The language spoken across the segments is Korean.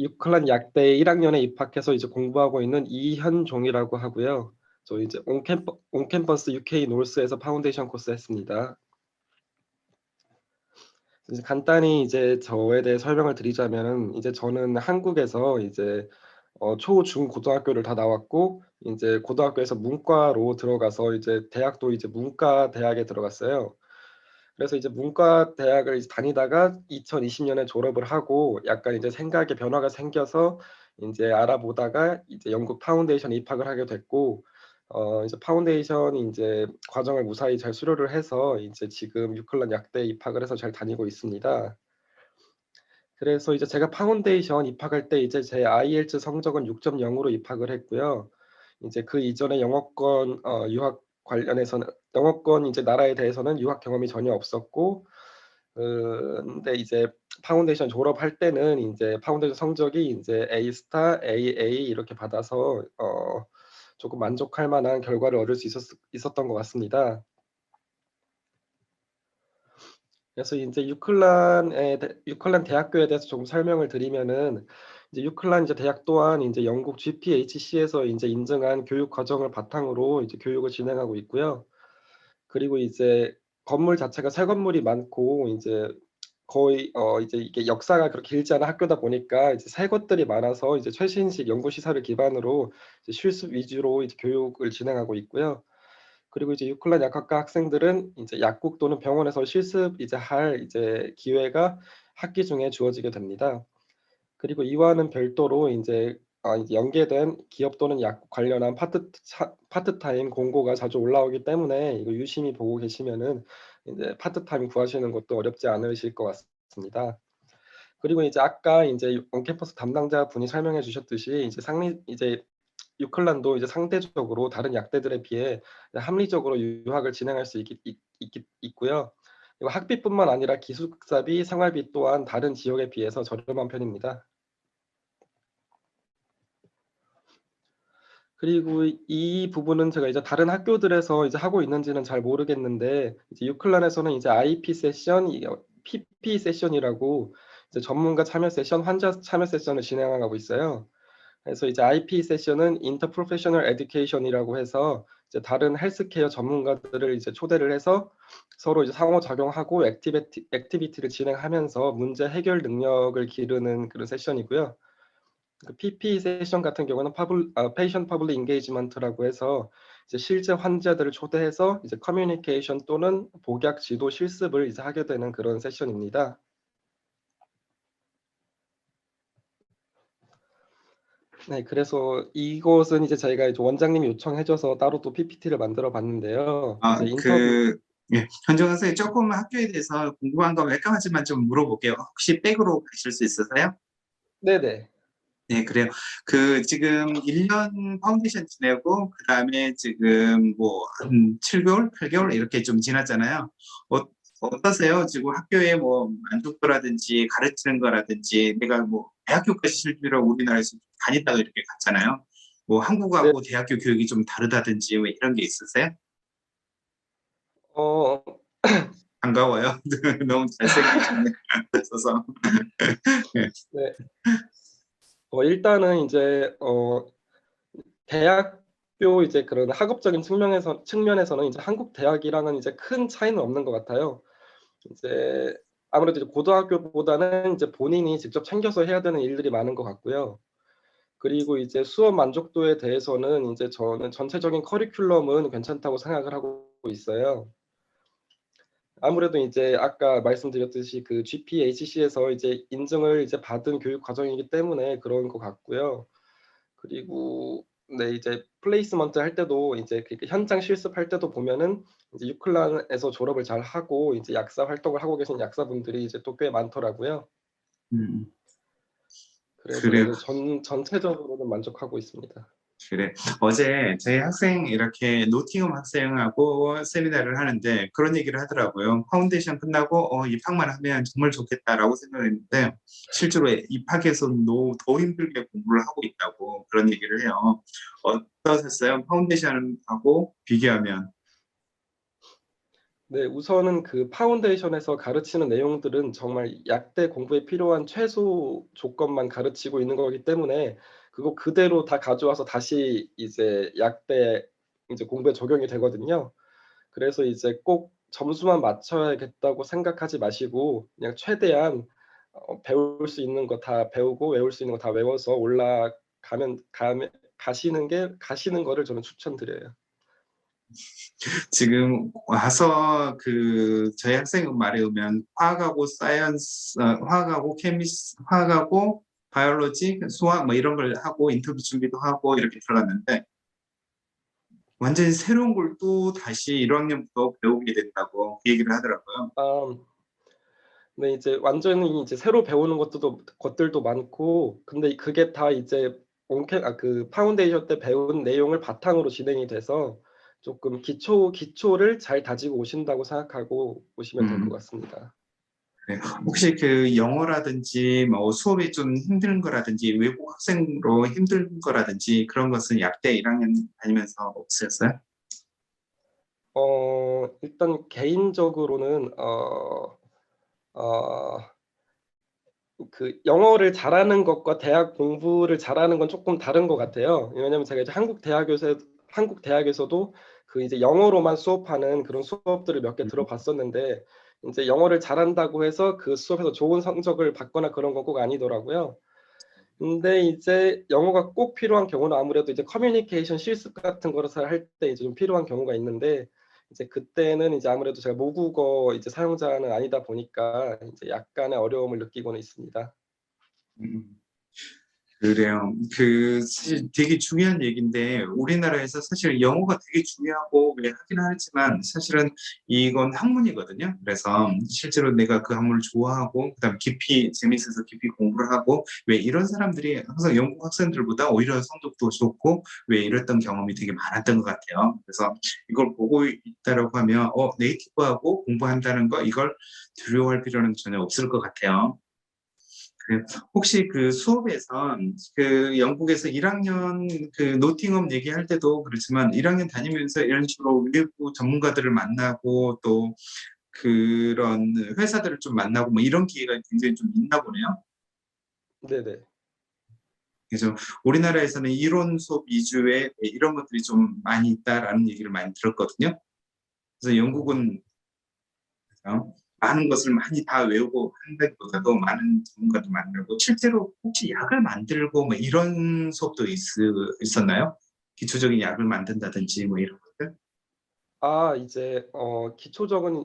유클란 약대 1학년에 입학해서 이제 공부하고 있는 이현종이라고 하고요. 저 이제 온캠퍼스 UK 노스에서 파운데이션 코스 했습니다. 이제 간단히 이제 저에 대해 설명을 드리자면은 이제 저는 한국에서 이제 초, 중, 고등학교를 다 나왔고 인제 고등학교에서 문과로 들어가서 이제 대학도 이제 문과대학에 들어갔어요. 그래서 이제 문과대학을 이제 다니다가 2020 년에 졸업을 하고 약간 이제 생각에 변화가 생겨서 인제 알아보다가 이제 영국 파운데이션에 입학을 하게 됐고 이제 파운데이션 인제 과정을 무사히 잘 수료를 해서 이제 지금 유클란 약대에 입학을 해서 잘 다니고 있습니다. 그래서 이제 제가 파운데이션 입학할 때 이제 제 IELTS 성적은 6.0 으로 입학을 했고요. 이제 그 이전에 영어권 유학 관련해서는 영어권 이제 나라에 대해서는 유학 경험이 전혀 없었고 근데 이제 파운데이션 졸업할 때는 인제 파운데이션 성적이 인제 A 스타, AA 이렇게 받아서 조금 만족할 만한 결과를 얻을 수 있었던 것 같습니다. 그래서 인제 유클란 대학교에 대해서 조금 설명을 드리면은 이제 유클란 이제 대학 또한 인제 영국 GPHC에서 인제 인증한 교육 과정을 바탕으로 이제 교육을 진행하고 있고요. 그리고 이제 건물 자체가 새 건물이 많고 인제 거의 이제 이게 역사가 그렇게 길지 않은 학교다 보니까 이제 새 것들이 많아서 이제 최신식 연구 시설을 기반으로 이제 실습 위주로 이제 교육을 진행하고 있고요. 그리고 이제 유클란 약학과 학생들은 인제 약국 또는 병원에서 실습 이제 할 이제 기회가 학기 중에 주어지게 됩니다. 그리고 이와는 별도로 인제 이제 연계된 기업 또는 약국 관련한 파트타임 공고가 자주 올라오기 때문에 이거 유심히 보고 계시면은 인제 파트타임 구하시는 것도 어렵지 않으실 것 같습니다. 그리고 이제 아까 인제 온캠퍼스 담당자분이 설명해 주셨듯이 이제 유클란도 이제 상대적으로 다른 약대들에 비해 합리적으로 유학을 진행할 수 있고요. 그리고 학비뿐만 아니라 기숙사비, 생활비 또한 다른 지역에 비해서 저렴한 편입니다. 그리고 이 부분은 제가 이제 다른 학교들에서 이제 하고 있는지는 잘 모르겠는데 이제 유클란에서는 이제 IP 세션, PP 세션이라고 이제 전문가 참여 세션, 환자 참여 세션을 진행하고 있어요. 그래서 이제 IP 세션은 Interprofessional Education이라고 해서 이제 다른 헬스케어 전문가들을 이제 초대를 해서 서로 이제 상호작용하고 액티비티를 진행하면서 문제 해결 능력을 기르는 그런 세션이고요. 그 PP 세션 같은 경우는 Patient Public Engagement라고 해서 이제 실제 환자들을 초대해서 이제 커뮤니케이션 또는 복약 지도 실습을 이제 하게 되는 그런 세션입니다. 네. 그래서 이것은 이제 저희가 이제 원장님이 요청해 줘서 따로 또 PPT를 만들어 봤는데요. 이제 인터뷰 예. 현정 선생님 조금 학교에 대해서 궁금한 거 몇 가지만 좀 물어볼게요. 혹시 백으로 가실 수 있으세요? 네네. 네, 그래요. 지금 1년 파운데이션 지내고 그다음에 지금 뭐 한 7 개월, 8 개월 이렇게 좀 지났잖아요. 어떠세요? 지금 학교의 뭐 만족도라든지 가르치는 거라든지 내가 뭐 대학교까지 실제로 우리나라에서 다녔다가 이렇게 갔잖아요. 뭐 네. 한국하고 대학교 교육이 좀 다르다든지 뭐 이런 게 있으세요? 어 반가워요. 너무 잘생기셨네. 서 예. 네. 일단은 인제 대학교 이제 그런 학업적인 측면에서는 이제 한국 대학이랑은 이제 큰 차이는 없는 것 같아요. 이제 아무래도 이제 고등학교보다는 이제 본인이 직접 챙겨서 해야 되는 일들이 많은 것 같고요. 그리고 이제 수업 만족도에 대해서는 인제 저는 전체적인 커리큘럼은 괜찮다고 생각을 하고 있어요. 아무래도 인제 아까 말씀드렸듯이 그 GPHC에서 이제 인증을 이제 받은 교육 과정이기 때문에 그런 것 같고요. 그리고 네 이제 플레이스먼트 할 때도 이제 그 현장 실습할 때도 보면은 이제 유클란에서 졸업을 잘하고 이제 약사 활동을 하고 계신 약사분들이 이제 또 꽤 많더라고요. 음. 그래서 그래요. 네네 전체적으로는 만족하고 있습니다. 그래. 어제 저희 학생 이렇게 노팅엄 학생하고 세미나를 하는데 그런 얘기를 하더라고요. 파운데이션 끝나고 입학만 하면 정말 좋겠다라고 생각했는데 실제로 입학해서 더 힘들게 공부를 하고 있다고 그런 얘기를 해요. 어떠셨어요? 파운데이션하고 비교하면? 네. 우선은 그 파운데이션에서 가르치는 내용들은 정말 약대 공부에 필요한 최소 조건만 가르치고 있는 거기 때문에 그거 그대로 다 가져와서 다시 이제 약대 이제 공부에 적용이 되거든요. 그래서 이제 꼭 점수만 맞춰야겠다고 생각하지 마시고 그냥 최대한 배울 수 있는 거 다 배우고 외울 수 있는 거 다 외워서 올라가면 가시는 거를 저는 추천드려요. 지금 와서 그 저희 학생 말에 의하면 화학하고 사이언스, 화학하고 화학하고 바이올로지, 수학 뭐 이런 걸 하고 인터뷰 준비도 하고 이렇게 들어갔는데 완전히 새로운 걸 또 다시 1학년부터 배우게 된다고 그 얘기를 하더라고요. 아 네. 이제 완전히 이제 새로 배우는 것들도 많고 근데 그게 다 이제 그 파운데이션 때 배운 내용을 바탕으로 진행이 돼서 쪼끔 기초를 잘 다지고 오신다고 생각하고 오시면 될 것 음. 같습니다. 네. 혹시 그 영어라든지 뭐 수업이 좀 힘든 거라든지 외국 학생으로 힘든 거라든지 그런 것은 약대 1학년 다니면서 없으셨어요? 일단 개인적으로는 어 그 영어를 잘하는 것과 대학 공부를 잘하는 건 쪼끔 다른 것 같아요. 왜냐면 제가 이제 한국 대학에서도 그 이제 영어로만 수업하는 그런 수업들을 몇 개 음. 들어봤었는데 인제 영어를 잘한다고 해서 그 수업에서 좋은 성적을 받거나 그런 건 꼭 아니더라고요. 근데 이제 영어가 꼭 필요한 경우는 아무래도 이제 커뮤니케이션 실습 같은 거를 할 때 이제 좀 필요한 경우가 있는데 이제 그때는 이제 아무래도 제가 모국어 이제 사용자는 아니다 보니까 이제 약간의 어려움을 느끼고는 있습니다. 음. 그래요. 그 사실 되게 중요한 얘기인데 우리나라에서 사실 영어가 되게 중요하고 왜 하긴 하지만 사실은 이건 학문이거든요. 그래서 실제로 내가 그 학문을 좋아하고 그다음에 깊이 재밌어서 깊이 공부를 하고 왜 이런 사람들이 항상 영국 학생들보다 오히려 성적도 좋고 왜 이랬던 경험이 되게 많았던 것 같아요. 그래서 이걸 보고 있다라고 하면 네이티브하고 공부한다는 거 이걸 두려워할 필요는 전혀 없을 것 같아요. 그 혹시 그 수업에서 그 영국에서 1학년 그 노팅엄 얘기할 때도 그렇지만 1학년 다니면서 이런 식으로 외부 전문가들을 만나고 또 그런 회사들을 좀 만나고 뭐 이런 기회가 굉장히 좀 있나 보네요. 네네. 그래서 우리나라에서는 이론 수업 위주의 이런 것들이 좀 많이 있다라는 얘기를 많이 들었거든요. 그래서 음. 영국은 많은 것을 많이 다 외우고 한다기보다도 많은 전문가도 만나고 실제로 혹시 약을 만들고 뭐 이런 수업도 있었나요? 기초적인 약을 만든다든지 뭐 이런 것들? 이제 기초적인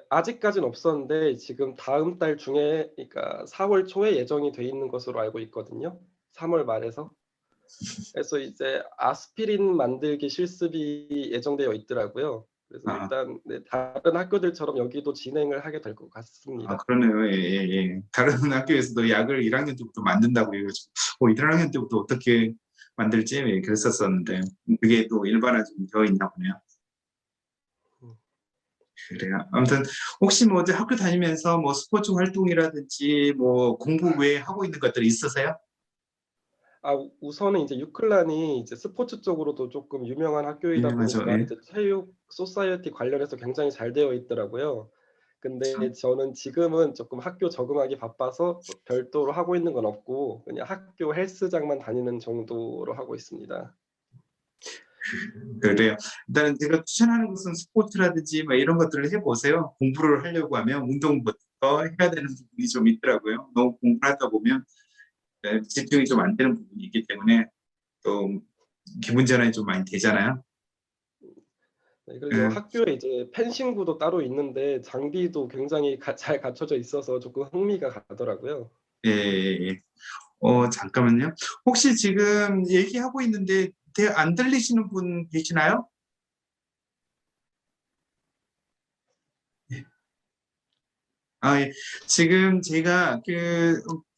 아직까지는 없었는데 지금 다음 달 중에 그러니까 4월 초에 예정이 돼 있는 것으로 알고 있거든요, 3월 말에서. 그래서 이제 아스피린 만들기 실습이 예정되어 있더라고요. 그래서 아. 일단 네 다른 학교들처럼 여기도 진행을 하게 될 것 같습니다. 그러네요. 예예예. 다른 학교에서도 약을 1 학년 때부터 만든다고 그래 가지고 1 학년 때부터 어떻게 만들지?' 예 그랬었었는데 그게 또 일반화좀 되어 있나 보네요. 음. 그래요. 아무튼 혹시 뭐 이제 학교 다니면서 뭐 스포츠 활동이라든지 뭐 공부 외에 하고 있는 것들이 있으세요? 우선은 이제 유클란이 이제 스포츠 쪽으로도 쪼끔 유명한 학교이다 유명하죠. 보니까 예. 이제 체육 소사이어티 관련해서 굉장히 잘 되어 있더라고요. 근데 그쵸. 저는 지금은 쪼끔 학교 적응하기 바빠서 뭐 별도로 하고 있는 건 없고 그냥 학교 헬스장만 다니는 정도로 하고 있습니다. 그래요. 일단은 제가 추천하는 것은 스포츠라든지 뭐 이런 것들을 해 보세요. 공부를 하려고 하면 운동부터 해야 되는 부분이 좀 있더라고요. 너무 공부를 하다 보면 집중이 좀 안 되는 부분이 있기 때문에 또 기분 전환이 좀 많이 되잖아요. 네 그리고 예. 학교에 이제 펜싱부도 따로 있는데 장비도 굉장히 잘 갖춰져 있어서 쪼끔 흥미가 가더라고요. 예예예. 잠깐만요. 혹시 지금 얘기하고 있는데 안 들리시는 분 계시나요? 예. 예. 지금 제가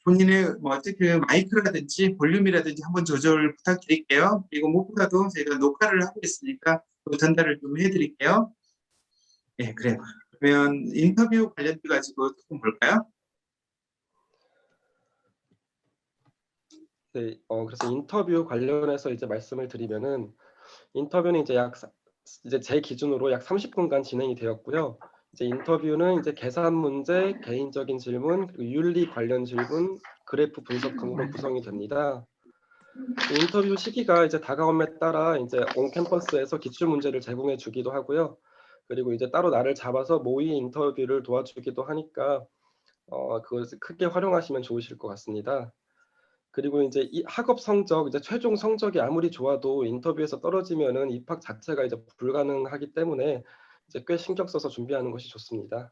본인의 뭐지 마이크라든지 볼륨이라든지 한번 조절 부탁드릴게요. 그리고 무엇보다도 제가 녹화를 하고 있으니까 또 전달을 좀 해 드릴게요. 예 그래요. 그러면 인터뷰 관련돼 가지고 쪼끔 볼까요? 네. 그래서 인터뷰 관련해서 이제 말씀을 드리면은 인터뷰는 이제 약 이제 제 기준으로 약 30분간 진행이 되었고요. 이제 인터뷰는 이제 계산 문제, 개인적인 질문, 그리고 윤리 관련 질문, 그래프 분석 등으로 구성이 됩니다. 인터뷰 시기가 이제 다가옴에 따라 이제 온 캠퍼스에서 기출 문제를 제공해 주기도 하고요. 그리고 이제 따로 날을 잡아서 모의 인터뷰를 도와주기도 하니까 그것을 크게 활용하시면 좋으실 것 같습니다. 그리고 이제 이 학업 성적, 이제 최종 성적이 아무리 좋아도 인터뷰에서 떨어지면은 입학 자체가 이제 불가능하기 때문에 이제 꽤 신경 써서 준비하는 것이 좋습니다.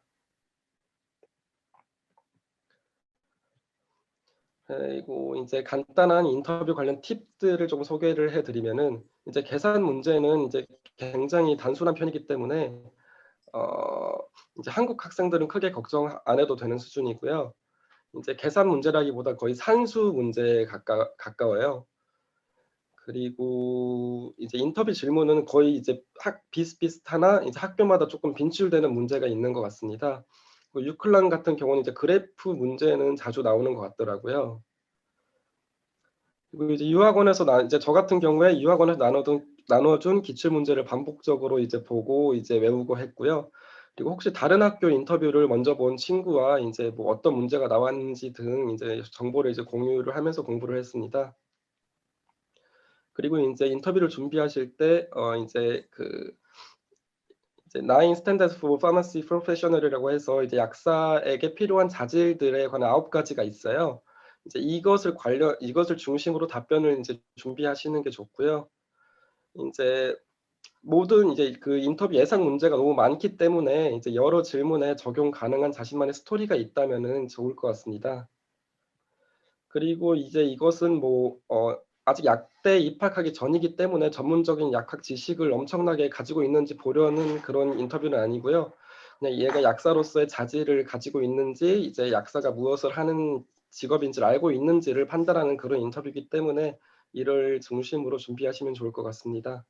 그리고 이제 간단한 인터뷰 관련 팁들을 좀 소개를 해 드리면은, 이제 계산 문제는 이제 굉장히 단순한 편이기 때문에 어 이제 한국 학생들은 크게 걱정 안 해도 되는 수준이고요. 이제 계산 문제라기보다 거의 산수 문제에 가까워요. 그리고 이제 인터뷰 질문은 거의 이제 비슷비슷하나 이제 학교마다 조금 빈출되는 문제가 있는 것 같습니다. 그 유클란 같은 경우는 이제 그래프 문제는 자주 나오는 것 같더라고요. 그리고 이제 유학원에서 이제 저 같은 경우에 유학원에서 나눠준 기출 문제를 반복적으로 이제 보고 이제 외우고 했고요. 그리고 혹시 다른 학교 인터뷰를 먼저 본 친구와 인제 뭐 어떤 문제가 나왔는지 등 인제 정보를 이제 공유를 하면서 공부를 했습니다. 그리고 인제 인터뷰를 준비하실 때 인제 이제 나인 스탠더드 포 파마시 프로페셔널이라고 해서 이제 약사에게 필요한 자질들에 관한 9가지가 있어요. 이제 이것을 중심으로 답변을 인제 준비하시는 게 좋고요. 인제 모든 이제 그 인터뷰 예상 문제가 너무 많기 때문에 이제 여러 질문에 적용 가능한 자신만의 스토리가 있다면은 좋을 것 같습니다. 그리고 이제 이것은 아직 약대에 입학하기 전이기 때문에 전문적인 약학 지식을 엄청나게 가지고 있는지 보려는 그런 인터뷰는 아니고요. 그냥 얘가 약사로서의 자질을 가지고 있는지, 이제 약사가 무엇을 하는 직업인지를 알고 있는지를 판단하는 그런 인터뷰이기 때문에 이를 중심으로 준비하시면 좋을 것 같습니다.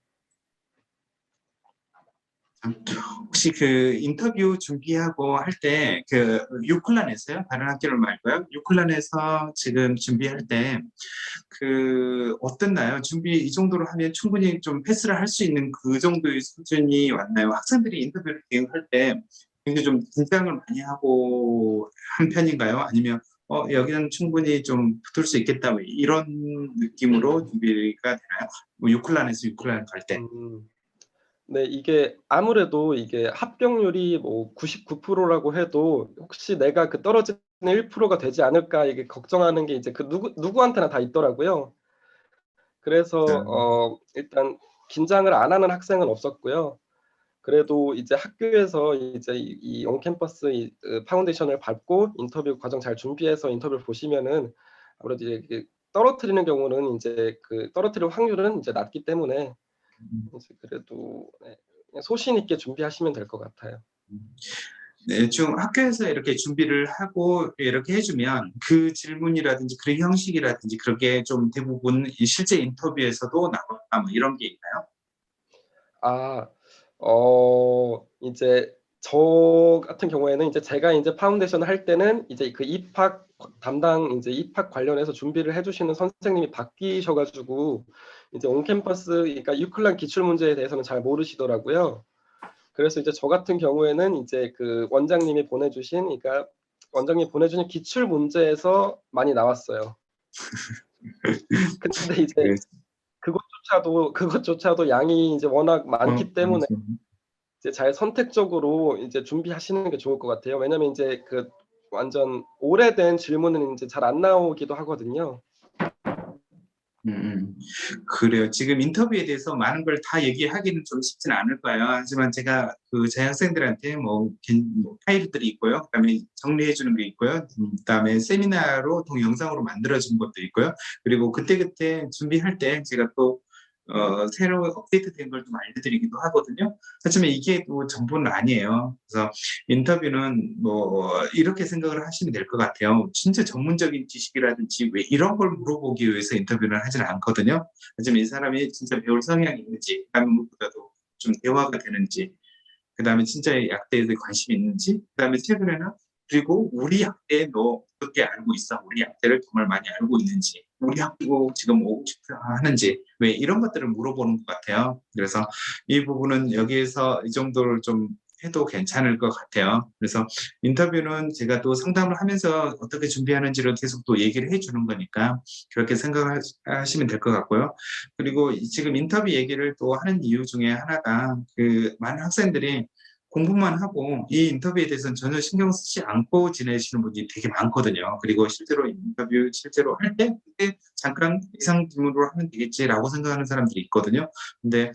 혹시 그 인터뷰 준비하고 할 때 그 유클란에서요? 다른 학교를 말고요. 유클란에서 지금 준비할 때 어땠나요? 준비 이 정도로 하면 충분히 좀 패스를 할 수 있는 그 정도의 수준이 왔나요? 학생들이 인터뷰를 기획할 때 굉장히 좀 긴장을 많이 하고 한 편인가요? 아니면 여기는 충분히 좀 붙을 수 있겠다 뭐 이런 느낌으로 준비가 되나요? 뭐 유클란에서 유클란 갈 때. 음. 네. 이게 아무래도 이게 합격률이 뭐 99% 라고 해도 혹시 내가 그 떨어지는 1%가 되지 않을까, 이게 걱정하는 게 이제 그 누구한테나 다 있더라고요. 그래서 일단 긴장을 안 하는 학생은 없었고요. 그래도 이제 학교에서 이제 이 온캠퍼스 파운데이션을 밟고 인터뷰 과정 잘 준비해서 인터뷰를 보시면은 아무래도 이제 떨어뜨리는 경우는 인제 떨어뜨릴 확률은 이제 낮기 때문에 이제 그래도 그냥 소신 있게 준비하시면 될 것 같아요. 네, 좀 학교에서 이렇게 준비를 하고 이렇게 해주면 그 질문이라든지 그 형식이라든지 그렇게 좀 대부분 이 실제 인터뷰에서도 나왔다 뭐 이런 게 있나요? 아. 이제 저 같은 경우에는 이제 제가 인제 파운데이션을 할 때는 이제 그 입학 관련해서 준비를 해 주시는 선생님이 바뀌셔 가지고 이제 온 캠퍼스, 그러니까 유클란 기출 문제에 대해서는 잘 모르시더라고요. 그래서 이제 저 같은 경우에는 이제 원장님이 보내주신 기출 문제에서 많이 나왔어요. 근데 이제 그 그것조차도 양이 이제 워낙 많기 때문에 아니죠. 이제 잘 선택적으로 이제 준비하시는 게 좋을 것 같아요. 왜냐면 인제 완전 오래된 질문은 인제 잘 안 나오기도 하거든요. 음음. 그래요. 지금 인터뷰에 대해서 많은 걸 다 얘기하기는 좀 쉽지는 않을 거예요. 하지만 제가 제 학생들한테 뭐 파일들이 있고요. 그다음에 정리해 주는 게 있고요. 그다음에 세미나로 동영상으로 만들어 준 것도 있고요. 그리고 그때그때 준비할 때 제가 또 새로 업데이트된 걸 좀 알려드리기도 하거든요. 하지만 이게 또 전부는 아니에요. 그래서 인터뷰는 뭐 이렇게 생각을 하시면 될 것 같아요. 진짜 전문적인 지식이라든지 왜 이런 걸 물어보기 위해서 인터뷰를 하지는 않거든요. 하지만 이 사람이 진짜 배울 성향이 있는지, 그다음에 무엇보다도 좀 대화가 되는지, 그다음에 진짜 약대에 관심이 있는지, 그다음에 최근에는 그리고 우리 학교에 너 어떻게 알고 있어? 우리 학교를 정말 많이 알고 있는지, 우리 학교 지금 오고 싶어 하는지, 왜 이런 것들을 물어보는 것 같아요. 그래서 이 부분은 여기에서 이 정도를 좀 해도 괜찮을 것 같아요. 그래서 인터뷰는 제가 또 상담을 하면서 어떻게 준비하는지를 계속 또 얘기를 해주는 거니까 그렇게 생각하시면 될 것 같고요. 그리고 지금 인터뷰 얘기를 또 하는 이유 중에 하나가 그 많은 학생들이 공부만 하고 이 인터뷰에 대해서는 전혀 신경 쓰지 않고 지내시는 분이 되게 많거든요. 그리고 실제로 인터뷰 실제로 할 때 그때 잠깐 예상 질문으로 하면 되겠지라고 생각하는 사람들이 있거든요. 근데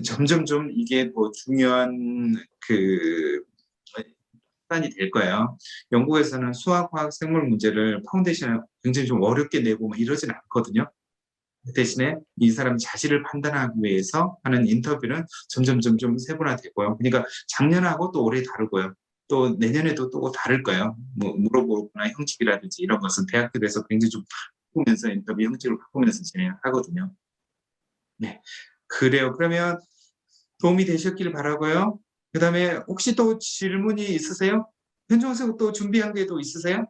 점점 좀 이게 뭐 중요한 그 판단이 될 거예요. 영국에서는 수학, 화학, 생물 문제를 파운데이션을 굉장히 좀 어렵게 내고 막 이러진 않거든요. 대신에 이 사람 자질을 판단하기 위해서 하는 인터뷰는 점점 좀 세분화되고요. 그러니까 작년하고 또 올해 다르고요. 또 내년에도 또 다를 거예요. 뭐 물어보거나 형식이라든지 이런 것은 대학교에서 굉장히 좀 바꾸면서 인터뷰 형식을 바꾸면서 진행하거든요. 네, 그래요. 그러면 도움이 되셨길 바라고요. 그다음에 혹시 또 질문이 있으세요? 현종 선생 또 준비한 게 또 있으세요?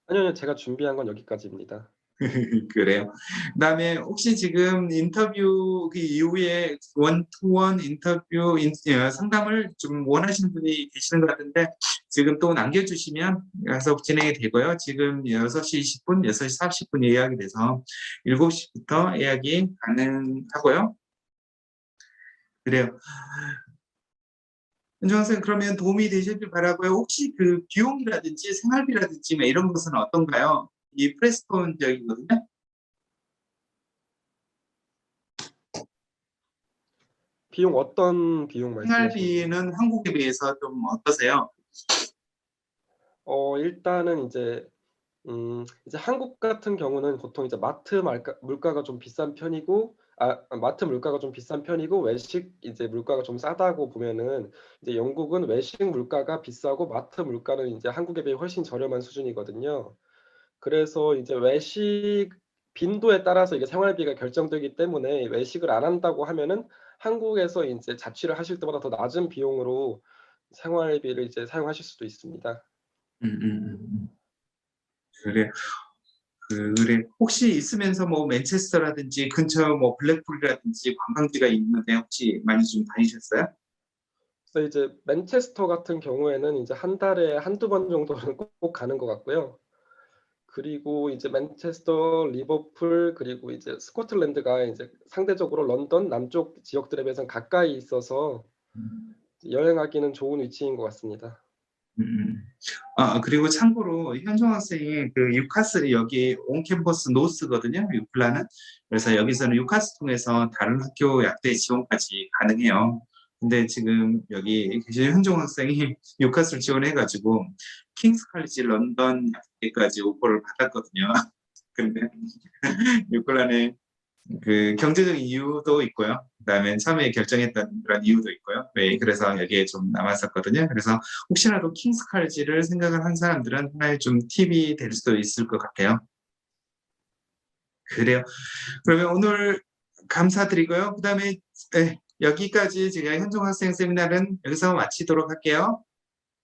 아니요. 제가 준비한 건 여기까지입니다. 그래요. 그다음에 혹시 지금 인터뷰 그 이후에 원투원 인터뷰 상담을 좀 원하시는 분이 계시는 것 같은데 지금 또 남겨주시면 가서 진행이 되고요. 지금 6시 20분, 6시 40분 예약이 돼서 7시부터 예약이 가능하고요. 그래요. 현정 선생 그러면 도움이 되셨길 바라고요. 혹시 그 비용이라든지 생활비라든지 뭐 이런 것은 어떤가요? 이 프레스톤 지역이거든요. 비용 어떤 비용 말씀하시는 거예요? 생활비는 한국에 비해서 좀 어떠세요? 일단은 이제 한국 같은 경우는 보통 이제 마트 물가가 좀 비싼 편이고 마트 물가가 좀 비싼 편이고 외식 이제 물가가 좀 싸다고 보면은 이제 영국은 외식 물가가 비싸고 마트 물가는 이제 한국에 비해 훨씬 저렴한 수준이거든요. 그래서 이제 외식 빈도에 따라서 이게 생활비가 결정되기 때문에 외식을 안 한다고 하면은 한국에서 인제 자취를 하실 때보다 더 낮은 비용으로 생활비를 이제 사용하실 수도 있습니다. 음. 그래. 그래. 혹시 있으면서 뭐 맨체스터라든지 근처 뭐 블랙풀이라든지 관광지가 있는데 혹시 많이 좀 다니셨어요? 그래서 이제 맨체스터 같은 경우에는 이제 한 달에 한두 번 정도는 꼭 가는 것 같고요. 그리고 이제 맨체스터, 리버풀 그리고 이제 스코틀랜드가 이제 상대적으로 런던 남쪽 지역들에 비해서는 가까이 있어서 음. 여행하기는 좋은 위치인 것 같습니다. 음음. 그리고 참고로 현종 학생이 그 뉴카슬이 여기 온 캠퍼스 노스거든요, 유클라는. 그래서 여기서는 유카스 통해서 다른 학교 약대 지원까지 가능해요. 근데 지금 여기 계신 현종 학생이 뉴카스를 지원해 가지고 킹스 칼리지 런던 약대까지 오퍼를 받았거든요. 근데 유클라는 그 경제적인 이유도 있고요. 그다음에 참여에 결정했던 그런 이유도 있고요. 네, 그래서 여기에 좀 남았었거든요. 그래서 혹시라도 킹스 칼리지를 생각을 한 사람들은 하나의 좀 팁이 될 수도 있을 것 같아요. 그래요. 그러면 오늘 감사드리고요. 그다음에 네, 여기까지 제가 현종 학생 세미나는 여기서 마치도록 할게요.